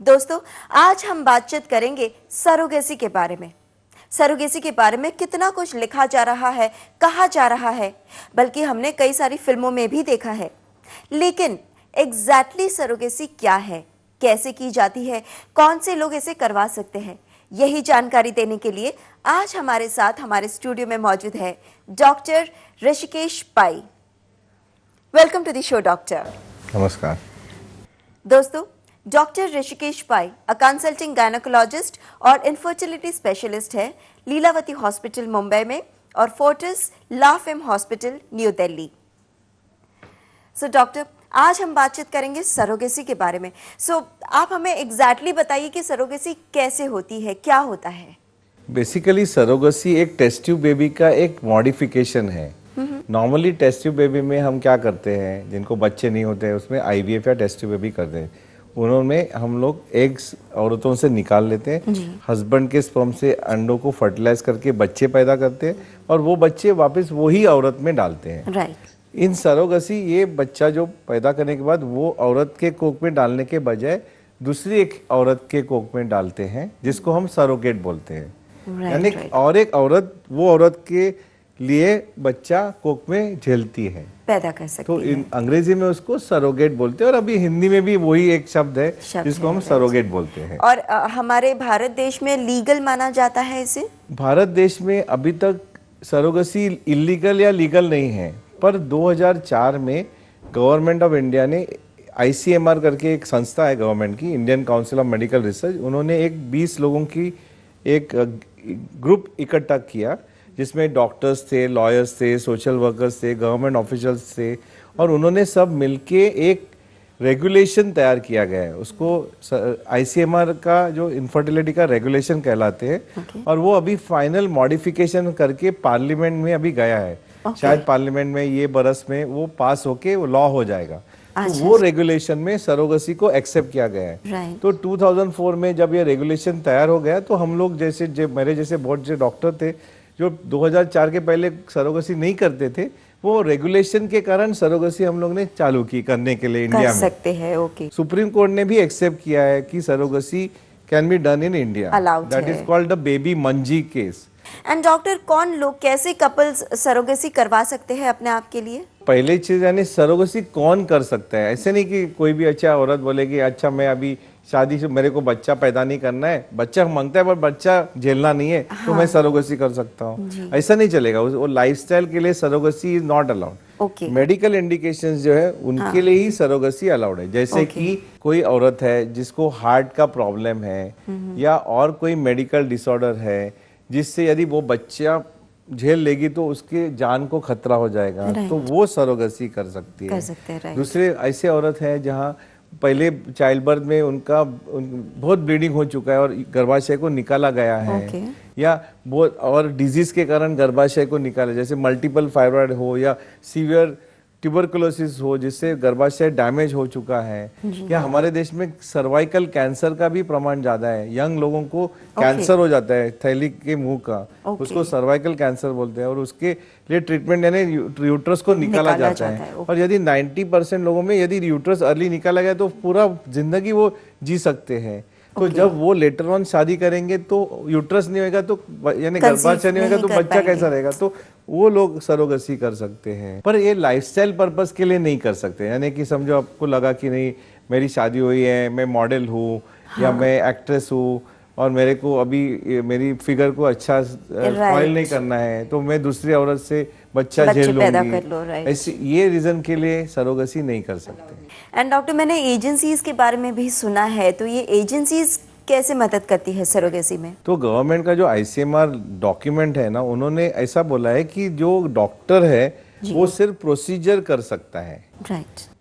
दोस्तों, आज हम बातचीत करेंगे सरोगेसी के बारे में। सरोगेसी के बारे में कितना कुछ लिखा जा रहा है, कहा जा रहा है, बल्कि हमने कई सारी फिल्मों में भी देखा है। लेकिन एग्जैक्टली सरोगेसी क्या है, कैसे की जाती है, कौन से लोग इसे करवा सकते हैं, यही जानकारी देने के लिए आज हमारे साथ हमारे स्टूडियो में मौजूद है doctor Hrishikesh Pai. Welcome to the show doctor. नमस्कार दोस्तों, doctor Hrishikesh Pai a consulting gynaecologist और इनफर्टिलिटी स्पेशलिस्ट है लीलावती हॉस्पिटल मुंबई में और Fortis La Femme hospital new Delhi. So doctor, आज हम बातचीत करेंगे सरोगेसी के बारे में। आप हमें एग्जैक्टली बताइए कि सरोगेसी कैसे होती है, क्या होता है? बेसिकली सरोगेसी एक टेस्ट ट्यूब बेबी का एक मॉडिफिकेशन है। नॉर्मली टेस्ट ट्यूब बेबी में हम क्या करते हैं, जिनको बच्चे नहीं होते हैं उसमें आईवीएफ या टेस्ट ट्यूब बेबी करते हैं। उन्होंने हम लोग एग्स औरतों से निकाल लेते हैं, हस्बैंड के स्पर्म से अंडों को फर्टिलाइज करके बच्चे पैदा करते हैं और वो बच्चे वापस वही औरत में डालते हैं। राइट। इन सरोगेसी ये बच्चा जो पैदा करने के बाद वो औरत के कोख में डालने के बजाय दूसरी एक औरत के कोख में डालते हैं, जिसको हम सरोगेट बोलते हैं। यानी और एक औरत वो औरत के लिए बच्चा कोख में झेलती है, पैदा कर सकती है। तो अंग्रेजी में उसको सरोगेट बोलते हैं और अभी हिंदी में भी वही एक शब्द है जिसको हम सरोगेट बोलते हैं। और हमारे भारत देश में लीगल माना जाता है इसे? भारत देश में अभी तक सरोगेसी इलीगल या लीगल नहीं है, पर 2004 में गवर्नमेंट ऑफ इंडिया ने ICMR करके एक संस्था है गवर्नमेंट की, Indian council of medical research, उन्होंने एक 20 लोगों की एक ग्रुप इकट्ठा किया जिसमें डॉक्टर्स थे, लॉयर्स थे, सोशल वर्कर्स थे, गवर्नमेंट ऑफिशियल्स थे और उन्होंने सब मिलके एक रेगुलेशन तैयार किया गया है। उसको ICMR का जो इनफर्टिलिटी का रेगुलेशन कहलाते हैं और वो अभी फाइनल मॉडिफिकेशन करके पार्लियामेंट में अभी गया है। शायद पार्लियामेंट में ये बरस में वो पास होके वो लॉ हो जाएगा। तो वो रेगुलेशन में सरोगेसी को एक्सेप्ट किया गया है। तो 2004 में जब ये रेगुलेशन तैयार हो गया तो हम लोग जैसे मेरे जैसे बहुत से डॉक्टर थे जो 2004 के पहले सरोगेसी नहीं करते थे, वो रेगुलेशन के कारण सरोगेसी हम लोग ने चालू की करने के लिए इंडिया में। सकते हैं, ओके। सुप्रीम कोर्ट ने भी एक्सेप्ट किया है कि surrogacy can be done in India. That is called the baby Manji case. And doctor, कौन लोग, कैसे कपल्स सरोगेसी करवा सकते हैं अपने आप के लिए? पहले चीज यानी सरोगेसी कौन कर सकता है, ऐसे नहीं कि कोई भी अच्छा औरत बोलेगी अच्छा मैं अभी शादी से मेरे को बच्चा पैदा नहीं करना है, बच्चा मांगता है पर बच्चा झेलना नहीं है, तो मैं सरोगेसी कर सकता हूँ। ऐसा नहीं चलेगा। वो लाइफस्टाइल के लिए surrogacy is not allowed. Medical indications जो है उनके लिए ही सरोगेसी अलाउड है। जैसे कि कोई औरत है जिसको हार्ट का प्रॉब्लम है या और कोई मेडिकल डिसऑर्डर है जिससे यदि वो बच्चा झेल लेगी तो उसके जान को खतरा हो जाएगा, तो वो सरोगेसी कर सकती है। दूसरे ऐसे औरत है जहाँ पहले चाइल्ड बर्थ में उनका बहुत ब्लीडिंग हो चुका है और गर्भाशय को निकाला गया है, या बहुत और डिजीज के कारण गर्भाशय को निकाला, जैसे मल्टीपल फाइब्रॉइड हो या सीवियर ट्यूबरकुलोसिस हो जिससे गर्भाशय डैमेज हो चुका है, या हमारे देश में सर्वाइकल कैंसर का भी प्रमाण ज्यादा है। यंग लोगों को कैंसर हो जाता है थैली के मुंह का, उसको सर्वाइकल कैंसर बोलते हैं और उसके लिए ट्रीटमेंट यानी यूट्रस को निकाला जाता है। और यदि 90% लोगों में यदि यूट्रस अर्ली निकाला गया तो पूरा जिंदगी वो जी सकते हैं। तो जब वो लेटर ऑन शादी करेंगे तो यूट्रस नहीं होगा तो यानी गर्भाशय नहीं होगा तो बच्चा कैसा रहेगा, तो वो लोग सरोगेसी कर सकते हैं। पर ये लाइफस्टाइल पर्पस के लिए नहीं कर सकते। यानी कि समझो आपको लगा कि नहीं मेरी शादी हुई है, मैं मॉडल हूँ या मैं एक्ट्रेस हूँ और मेरे को अभी मेरी फिगर को अच्छा स्पॉइल नहीं करना है तो मैं दूसरी औरत से बच्चा झेल लूंगी, ऐसे ये रीजन के लिए सरोगेसी नहीं कर सकते। एंड डॉक्टर, मैंने एजेंसीज के बारे में भी सुना है, तो ये एजेंसीज कैसे मदद करती है सरोगेसी में? तो गवर्नमेंट का जो ICMR डॉक्यूमेंट है ना, उन्होंने ऐसा बोला है कि जो डॉक्टर है वो सिर्फ प्रोसीजर कर सकता है,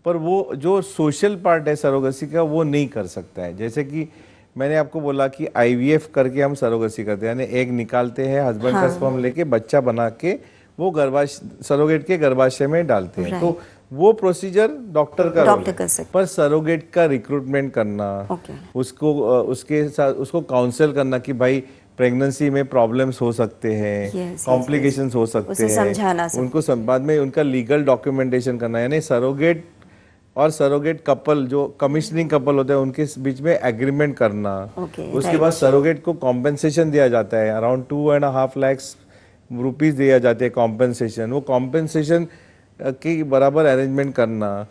पर वो जो सोशल पार्ट है सरोगेसी का वो नहीं कर सकता है। जैसे कि मैंने आपको बोला कि IVF करके हम सरोगेसी करते हैं, यानी एग निकालते हैं, हस्बैंड का स्पर्म लेके बच्चा बना के वो सरोगेट के गर्भाशय में डालते हैं, तो वो प्रोसीजर डॉक्टर का रोल है। पर सरोगेट का रिक्रूटमेंट करना, उसको उसके साथ उसको काउंसल करना कि भाई प्रेगनेंसी में प्रॉब्लम्स हो सकते हैं, कॉम्प्लिकेशंस हो सकते हैं, उनको बाद में उनका लीगल डॉक्यूमेंटेशन करना, यानी सरोगेट और सरोगेट कपल जो कमिश्नरिंग कपल होते हैं उनके बीच में एग्रीमेंट करना। Okay, उसके बाद सरोगेट को कॉम्पेंसेशन दिया जाता है, अराउंड 2.5 लाख रुपीज दिया जाते हैं कॉम्पेंसेशन। वो कॉम्पेंसेशन के बराबर अरेंजमेंट करना,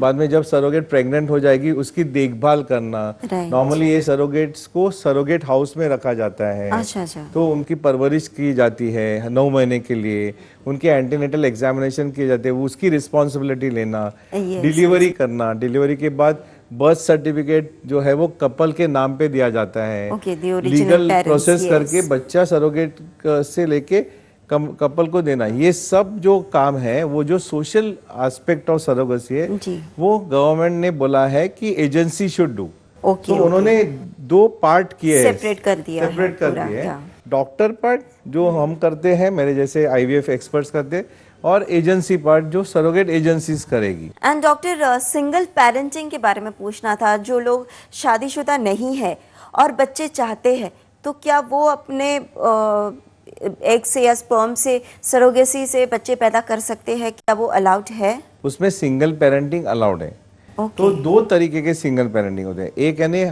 बाद में जब सरोगेट प्रेग्नेंट हो जाएगी उसकी देखभाल करना। Right. नॉर्मली ये सरोगेट्स को सरोगेट हाउस में रखा जाता है। अच्छा। तो उनकी परवरिश की जाती है 9 महीने के लिए, उनके एंटीनेटल एग्जामिनेशन किए जाते हैं, उसकी रिस्पॉन्सिबिलिटी लेना, Yes, डिलीवरी करना। डिलीवरी के बाद बर्थ सर्टिफिकेट जो है वो कपल के नाम पे दिया जाता है। Okay, the original legal parents, process yes. करके बच्चा सरोगेट से लेके कपल को देना। ये सब जो काम है वो जो सोशल एस्पेक्ट ऑफ सरोगेसी है जी। वो गवर्नमेंट ने बोला है कि एजेंसी शुड डू। Okay, तो उन्होंने 2 पार्ट किए हैं, सेपरेट कर दिया है सेपरेट कर पूरा, दिए हैं। yeah. डॉक्टर पार्ट जो हम करते हैं, मेरे जैसे आईवीएफ एक्सपर्ट्स करते हैं, और एजेंसी पार्ट जो सरोगेट एजेंसीज करेगी। एंड डॉक्टर, सिंगल पेरेंटिंग के बारे में पूछना था। जो लोग शादीशुदा नहीं है और बच्चे चाहते हैं, तो क्या वो अपने एग से या स्पर्म से सरोगेसी से बच्चे पैदा कर सकते हैं? क्या वो अलाउड है? उसमें सिंगल पेरेंटिंग अलाउड है। Okay. तो 2 तरीके के सिंगल पेरेंटिंग होते हैं। एक यानी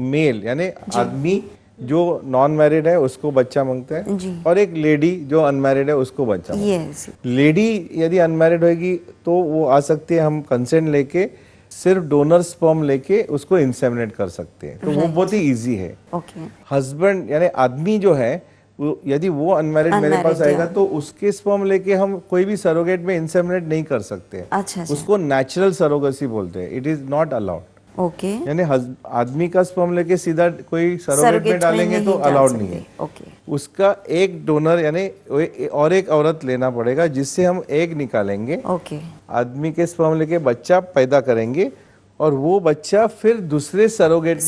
मेल यानी आदमी जो नॉन मैरिड है उसको बच्चा मांगता है, जी। और एक लेडी जो अनमैरिड है उसको बच्चा मांगता है। यस। लेडी यदि अनमैरिड होगी तो वो आ सकती है, हम कंसेंट लेके सिर्फ डोनर स्पर्म लेके उसको इंसेमिनेट कर सकते हैं। तो वो बहुत ही इजी है। ओके। हस्बैंड यानी आदमी जो है यदि वो अनमैरिड मेरे पास आएगा तो उसके स्पर्म लेके हम कोई भी सरोगेट में इंसेमिनेट नहीं कर सकते। अच्छा। उसको नेचुरल सरोगेसी बोलते हैं। It is not allowed. Okay. यानी आदमी का स्पर्म लेके सीधा कोई सरोगेट में डालेंगे तो अलाउड नहीं है। ओके। उसका एक डोनर यानी और एक औरत लेना पड़ेगा जिससे हम एग निकालेंगे। ओके। आदमी के स्पर्म लेके बच्चा पैदा करेंगे और वो बच्चा फिर दूसरे सरोगेट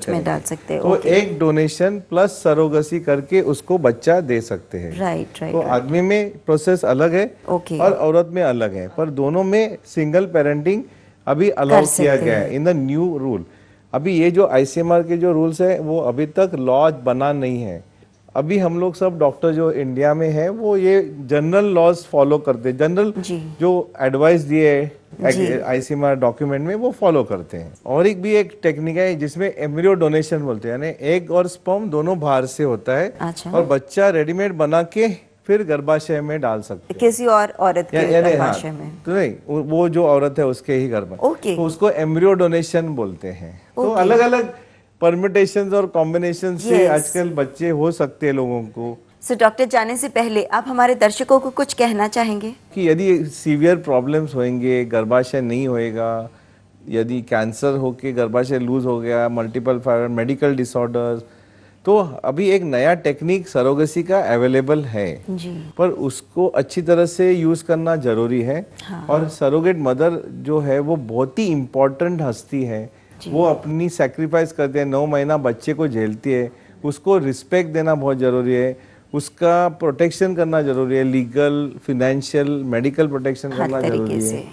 में डाल सकते हैं। तो एक डोनेशन प्लस सरोगेसी करके उसको बच्चा दे सकते हैं। राइट। तो आदमी में प्रोसेस अलग है और औरत में अलग है, पर दोनों में सिंगल पेरेंटिंग अभी अलाउ किया गया है इन द न्यू रूल। अभी ये जो आईसीएमआर के जो रूल्स है वो अभी तक लॉ बना नहीं है। अभी हम लोग सब डॉक्टर जो इंडिया में है वो ये जनरल लॉज फॉलो करते हैं, जनरल जो एडवाइस दिए आईसीएमआर डॉक्यूमेंट में वो फॉलो करते हैं। और एक टेक्निक है जिसमें एम्ब्रियो डोनेशन बोलते हैं, यानी एग और स्पर्म दोनों बाहर से होता है। अच्छा। और बच्चा रेडीमेड बना के फिर गर्भाशय में डाल सकते हैं किसी और औरत के गर्भाशय में। तो नहीं, वो जो औरत है उसके ही गर्भ। ओके। तो उसको एम्ब्रियो डोनेशन बोलते हैं। तो अलग अलग परम्यूटेशंस और कॉम्बिनेशन से आजकल बच्चे हो सकते हैं लोगों को। सो डॉक्टर, जाने से पहले आप हमारे दर्शकों को कुछ कहना चाहेंगे? कि यदि सीवियर प्रॉब्लम्स होंगे, गर्भाशय नहीं होएगा, यदि कैंसर होके गर्भाशय लूज हो गया, मल्टीपल फाइब्रॉइड, मेडिकल डिसऑर्डर्स, तो अभी एक नया टेक्निक सरोगेसी का अवेलेबल है जी। पर उसको अच्छी तरह से यूज करना जरूरी है। हाँ। और सरोगेट मदर जो है वो बहुत ही इम्पोर्टेंट हस्ती है। वो अपनी सैक्रिफाइस करते हैं, 9 महीना बच्चे को झेलती है, उसको रिस्पेक्ट देना बहुत जरूरी है, उसका प्रोटेक्शन करना जरूरी है, लीगल, फाइनेंशियल, मेडिकल प्रोटेक्शन करना जरूरी है।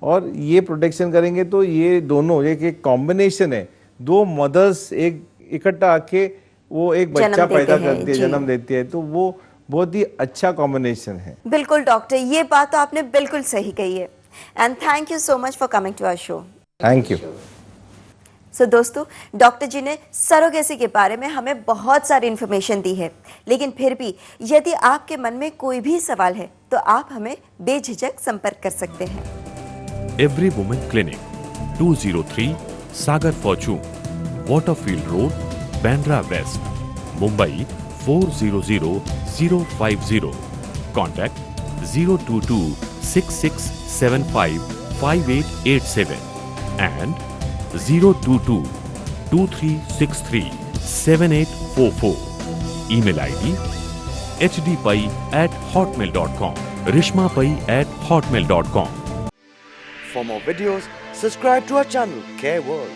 और ये प्रोटेक्शन करेंगे तो ये दोनों एक कॉम्बिनेशन है, 2 मदर्स एक इकट्ठा आके वो एक बच्चा पैदा करती है, जन्म देती है, तो वो बहुत ही अच्छा कॉम्बिनेशन है। बिल्कुल डॉक्टर, ये बात तो आपने बिल्कुल सही कही है। And thank you so much for coming to our show. Thank you. So दोस्तों, डॉक्टर जी ने सरोगेसी के बारे में हमें बहुत सारी इन्फॉर्मेशन दी है, लेकिन फिर भी यदि आपके मन में कोई भी सवाल है तो आप हमें बेझिझक संपर्क कर सकते हैं। Every women clinic, 203 Sagar fortune, waterfield road, Bandra west, Mumbai 400050। Contact 02266755887 and 02223637844. Email ID hdpai@hotmail.com, rishmapai@hotmail.com. For more videos, subscribe to our channel, Care World.